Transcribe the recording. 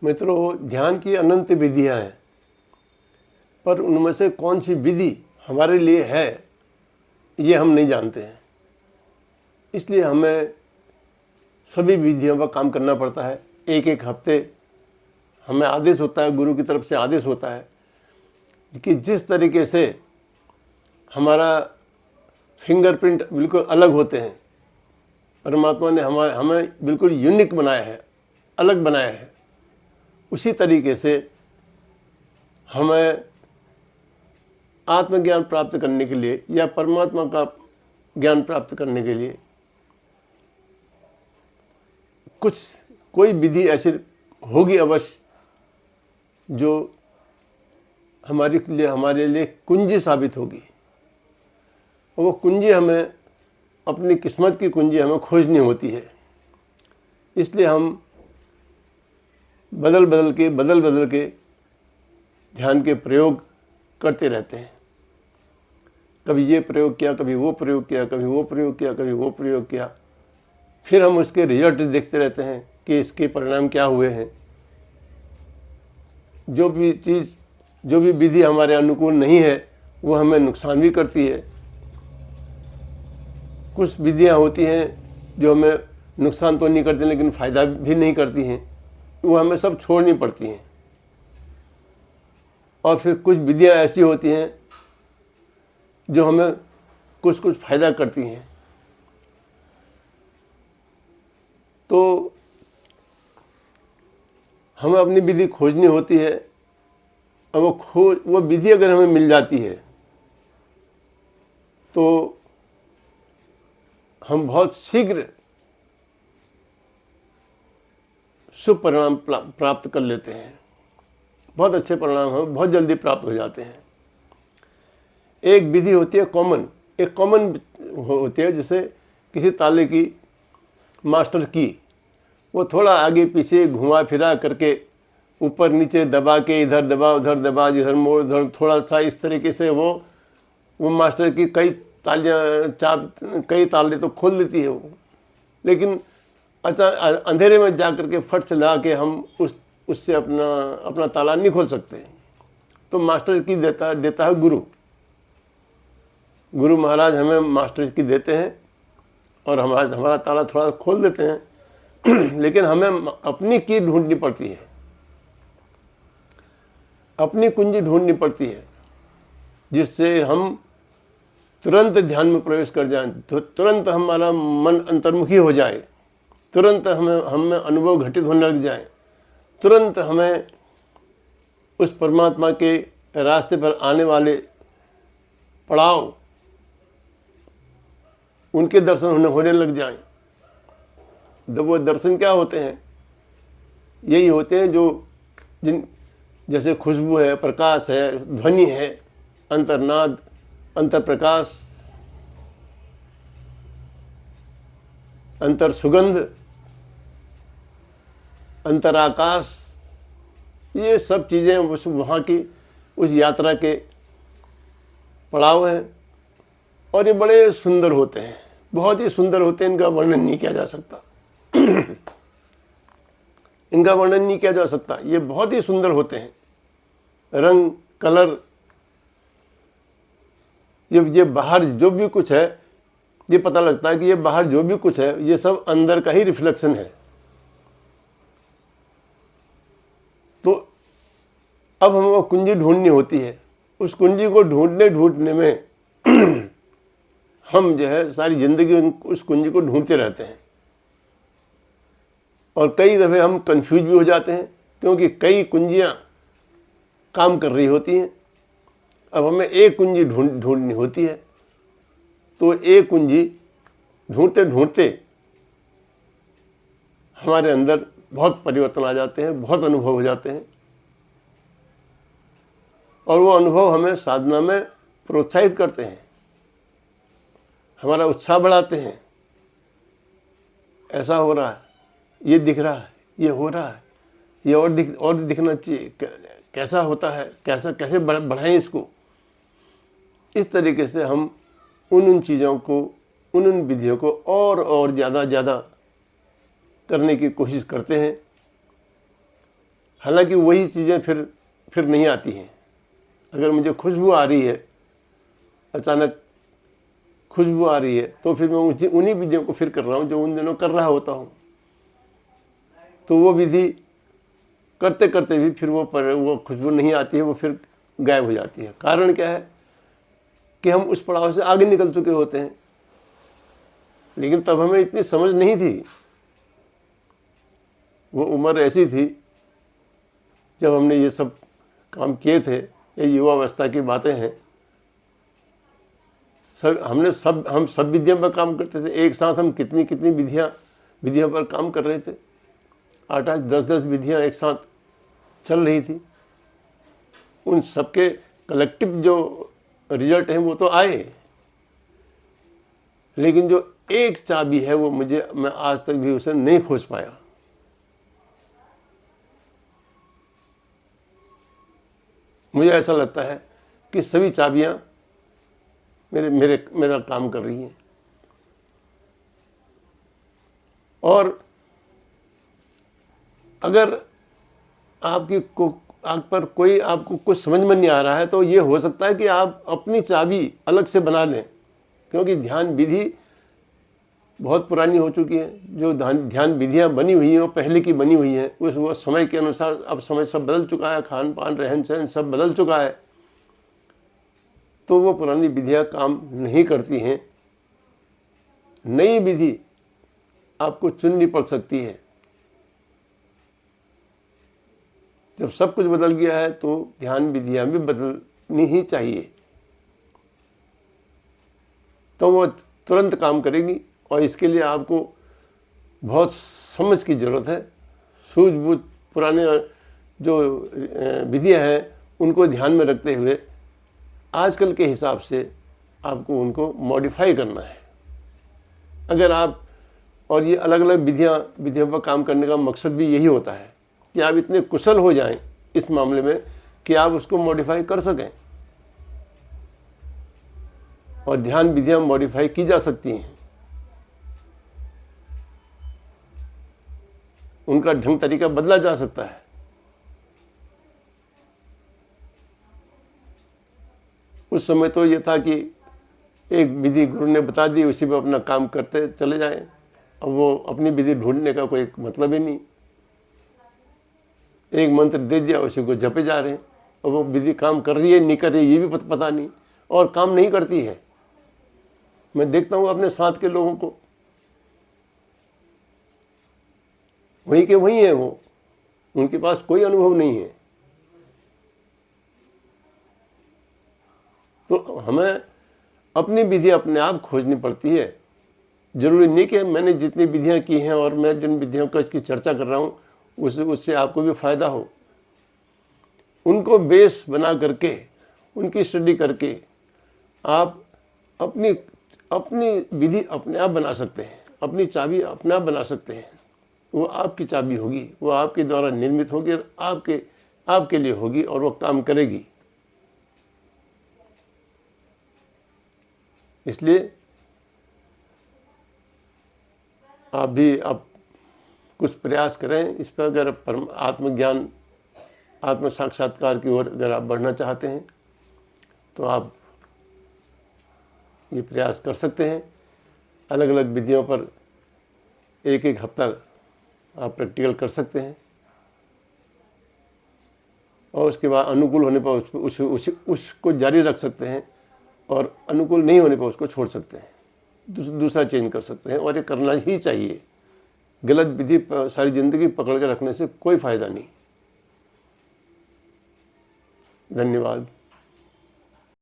मित्रों, ध्यान की अनंत विधियां हैं, पर उनमें से कौन सी विधि हमारे लिए है ये हम नहीं जानते हैं। इसलिए हमें सभी विधियों पर काम करना पड़ता है। एक एक हफ्ते हमें आदेश होता है, गुरु की तरफ से आदेश होता है कि जिस तरीके से हमारा फिंगरप्रिंट बिल्कुल अलग होते हैं, परमात्मा ने हमें बिल्कुल यूनिक बनाया है, अलग बनाया है, उसी तरीके से हमें आत्मज्ञान प्राप्त करने के लिए या परमात्मा का ज्ञान प्राप्त करने के लिए कोई विधि ऐसी होगी अवश्य जो हमारे लिए कुंजी साबित होगी। और वो कुंजी हमें, अपनी किस्मत की कुंजी हमें खोजनी होती है। इसलिए हम बदल बदल के ध्यान के प्रयोग करते रहते हैं। कभी ये प्रयोग किया, कभी वो प्रयोग किया, कभी वो प्रयोग किया, कभी वो प्रयोग किया। फिर हम उसके रिजल्ट देखते रहते हैं कि इसके परिणाम क्या हुए हैं। जो भी विधि हमारे अनुकूल नहीं है वो हमें नुकसान भी करती है। कुछ विधियां होती हैं जो हमें नुकसान तो नहीं करती लेकिन फ़ायदा भी नहीं करती हैं, वो हमें सब छोड़नी पड़ती हैं। और फिर कुछ विधियां ऐसी होती हैं जो हमें कुछ फ़ायदा करती हैं। तो हमें अपनी विधि खोजनी होती है। और वो विधि अगर हमें मिल जाती है तो हम बहुत शीघ्र शुभ परिणाम प्राप्त कर लेते हैं। बहुत अच्छे परिणाम हमें बहुत जल्दी प्राप्त हो जाते हैं। एक विधि होती है कॉमन, एक कॉमन होती है, जैसे किसी ताले की मास्टर की, वो थोड़ा आगे पीछे घुमा फिरा करके ऊपर नीचे दबा के, इधर दबा उधर दबा, जिधर मोड़ उधर थोड़ा सा, इस तरीके से वो मास्टर की कई ताले तो खोल देती है वो। लेकिन अचानक अंधेरे में जा करके फट से लगा के हम उससे अपना ताला नहीं खोल सकते। तो मास्टर की देता है गुरु महाराज हमें मास्टर की देते हैं और हमारा ताला थोड़ा खोल देते हैं। लेकिन हमें अपनी की ढूंढनी पड़ती है, अपनी कुंजी ढूंढनी पड़ती है, जिससे हम तुरंत ध्यान में प्रवेश कर जाएं, तो तुरंत हमारा मन अंतर्मुखी हो जाए, तुरंत हमें अनुभव घटित होने लग जाए, तुरंत हमें उस परमात्मा के रास्ते पर आने वाले पड़ाव, उनके दर्शन होने लग जाएं। तो वो दर्शन क्या होते हैं? यही होते हैं जो जैसे खुशबू है, प्रकाश है, ध्वनि है, अंतर्नाद, अंतर प्रकाश, अंतर सुगंध, अंतर आकाश, ये सब चीज़ें वहाँ की उस यात्रा के पड़ाव हैं। और ये बड़े सुंदर होते हैं, बहुत ही सुंदर होते हैं। इनका वर्णन नहीं किया जा सकता। इनका वर्णन नहीं किया जा सकता। ये बहुत ही सुंदर होते हैं, रंग, कलर, ये बाहर जो भी कुछ है, ये पता लगता है कि ये बाहर जो भी कुछ है ये सब अंदर का ही रिफ्लेक्शन है। तो अब हमें वो कुंजी ढूंढनी होती है। उस कुंजी को ढूंढने में हम जो है सारी जिंदगी उस कुंजी को ढूंढते रहते हैं। और कई दफ़े हम कंफ्यूज भी हो जाते हैं, क्योंकि कई कुंजियां काम कर रही होती हैं। अब हमें एक कुंजी ढूंढनी होती है। तो एक कुंजी ढूंढते हमारे अंदर बहुत परिवर्तन आ जाते हैं, बहुत अनुभव हो जाते हैं। और वो अनुभव हमें साधना में प्रोत्साहित करते हैं, हमारा उत्साह बढ़ाते हैं। ऐसा हो रहा है, ये दिख रहा है, ये हो रहा है, ये और दिखना चाहिए, कैसा होता है, कैसे बढ़ाएं इसको। इस तरीके से हम उन चीज़ों को, उन विधियों को और ज़्यादा करने की कोशिश करते हैं। हालांकि वही चीज़ें फिर नहीं आती हैं। अगर मुझे खुशबू आ रही है, अचानक खुशबू आ रही है, तो फिर मैं उन्हीं विधियों को फिर कर रहा हूँ जो उन दिनों कर रहा होता हूँ। तो वो विधि करते करते भी फिर वो खुशबू नहीं आती है, वो फिर गायब हो जाती है। कारण क्या है कि हम उस पड़ाव से आगे निकल चुके होते हैं। लेकिन तब हमें इतनी समझ नहीं थी, वो उम्र ऐसी थी जब हमने ये सब काम किए थे। ये युवावस्था की बातें हैं। हम सब विधियों पर काम करते थे। एक साथ हम कितनी कितनी विधियों पर काम कर रहे थे। 8-8, 10-10 विधियाँ एक साथ चल रही थी। उन सबके कलेक्टिव जो रिजल्ट हैं वो तो आए, लेकिन जो एक चाबी है वो मैं आज तक भी उसे नहीं खोज पाया। मुझे ऐसा लगता है कि सभी चाबियां मेरा काम कर रही हैं। और अगर आप पर कोई आपको कुछ समझ में नहीं आ रहा है, तो ये हो सकता है कि आप अपनी चाबी अलग से बना लें, क्योंकि ध्यान विधि बहुत पुरानी हो चुकी है। जो ध्यान विधियाँ बनी हुई हैं वो पहले की बनी हुई हैं। वो समय के अनुसार, अब समय सब बदल चुका है, खान पान रहन सहन सब बदल चुका है, तो वो पुरानी विधियाँ काम नहीं करती हैं। नई विधि आपको चुननी पड़ सकती है। जब सब कुछ बदल गया है तो ध्यान विधियाँ भी बदलनी ही चाहिए, तो वो तुरंत काम करेगी। और इसके लिए आपको बहुत समझ की ज़रूरत है। सूझबूझ पुराने जो विधियाँ हैं उनको ध्यान में रखते हुए आजकल के हिसाब से आपको मॉडिफाई करना है। अगर आप, और ये अलग अलग विधियों पर काम करने का मकसद भी यही होता है कि आप इतने कुशल हो जाएं इस मामले में कि आप उसको मॉडिफाई कर सकें। और ध्यान विधियां मॉडिफाई की जा सकती हैं, उनका ढंग तरीका बदला जा सकता है। उस समय तो ये था कि एक विधि गुरु ने बता दी, उसी पर अपना काम करते चले जाएं। अब वो अपनी विधि ढूंढने का कोई मतलब ही नहीं। एक मंत्र दे दिया, उसी को जपे जा रहे हैं, और वो विधि काम कर रही है नहीं कर रही है ये भी पता नहीं, और काम नहीं करती है। मैं देखता हूँ अपने साथ के लोगों को, वहीं के वहीं है वो, उनके पास कोई अनुभव नहीं है। तो हमें अपनी विधि अपने आप खोजनी पड़ती है। जरूरी नहीं कि मैंने जितनी विधियां की हैं और मैं जिन विधियों की चर्चा कर रहा हूँ उससे आपको भी फायदा हो। उनको बेस बना करके, उनकी स्टडी करके आप अपनी विधि अपने आप बना सकते हैं, अपनी चाबी अपने आप बना सकते हैं। वो आपकी चाबी होगी, वो आपके द्वारा निर्मित होगी और आपके लिए होगी, और वो काम करेगी। इसलिए आप कुछ प्रयास करें इस पर। अगर आत्मज्ञान, आत्म साक्षात्कार की ओर अगर आप बढ़ना चाहते हैं तो आप ये प्रयास कर सकते हैं। अलग अलग विधियों पर एक हफ्ता आप प्रैक्टिकल कर सकते हैं, और उसके बाद अनुकूल होने पर उसको जारी रख सकते हैं, और अनुकूल नहीं होने पर उसको छोड़ सकते हैं, दूसरा चेंज कर सकते हैं। और ये करना ही चाहिए। गलत विधि सारी जिंदगी पकड़ के रखने से कोई फायदा नहीं। धन्यवाद।